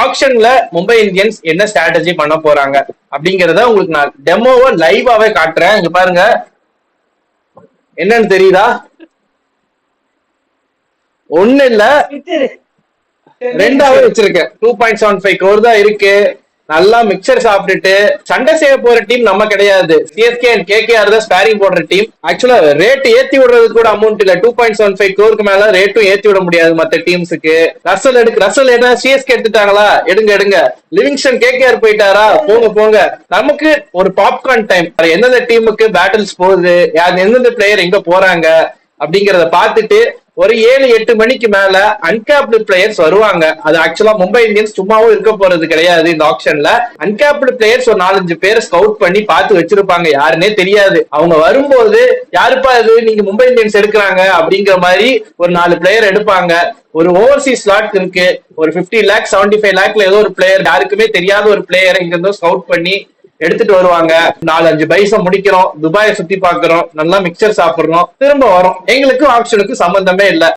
ஆக்ஷன்ல Mumbai Indians என்ன strategy பண்ண போறாங்க அப்படிங்கறத உங்களுக்கு நான் டெமோவை லைவாவே காட்டுறேன். இங்க பாருங்க, என்னன்னு தெரியுதா? ஒண்ணு இல்ல, ரெண்டாவே வச்சிருக்கேன். 2.75 crore தான் இருக்கு. நல்லா மிக்சர் சாப்பிட்டுட்டு சண்டை செய்ய போற டீம் நம்ம கிடையாது. சிஎஸ்கே அண்ட் கேகேஆர் தான் ஸ்பேரிங் போடுற டீம். ஆக்சுவலா ரேட் ஏத்தி விடுறது கூட அமௌண்ட் இல்ல. 2.75 crore மேல ரேட்டும் ஏத்தி விட முடியாது மத்த டீம்ஸுக்கு. ரசல் ஏதா சிஎஸ்கே எடுத்துட்டாங்களா? எடுங்க. லிவிங்ஸ்டன் கேகேஆர் போயிட்டாரா? போங்க. நமக்கு ஒரு பாப்கார்ன் டைம். எந்தெந்த டீமுக்கு பேட்டில்ஸ் போகுது, எந்தெந்த பிளேயர் எங்க போறாங்க அப்படிங்கறத பார்த்துட்டு ஒரு 7-8 மணிக்கு மேல அன்கேப்டு பிளேயர்ஸ் வருவாங்க. அது ஆக்சுவலா மும்பை இந்தியன்ஸ் சும்மாவும் இருக்க போறது கிடையாது. இந்த ஆப்ஷன்ல அன்கேப்டு பிளேயர்ஸ் ஒரு 4-5 பேர் ஸ்கவுட் பண்ணி பார்த்து வச்சிருப்பாங்க. யாருன்னே தெரியாது. அவங்க வரும்போது யாருப்பா இது, நீங்க மும்பை இந்தியன்ஸ் எடுக்கிறாங்க அப்படிங்கிற மாதிரி ஒரு 4 பிளேயர் எடுப்பாங்க. ஒரு ஓவர்சீஸ் ஸ்லாட் இருக்கு. ஒரு 50 lakh 75 lakhல ஏதோ ஒரு பிளேயர், யாருக்குமே தெரியாத ஒரு பிளேயர் இங்க இருந்தோ ஸ்கவுட் பண்ணி எடுத்துட்டு வருவாங்க. 4-5 பைசா முடிக்கிறோம், துபாயை சுத்தி பாக்குறோம், நல்லா மிக்சர் சாப்பிடுறோம், திரும்ப வரோம். எங்களுக்கு ஆப்ஷனுக்கு சம்பந்தமே இல்லை.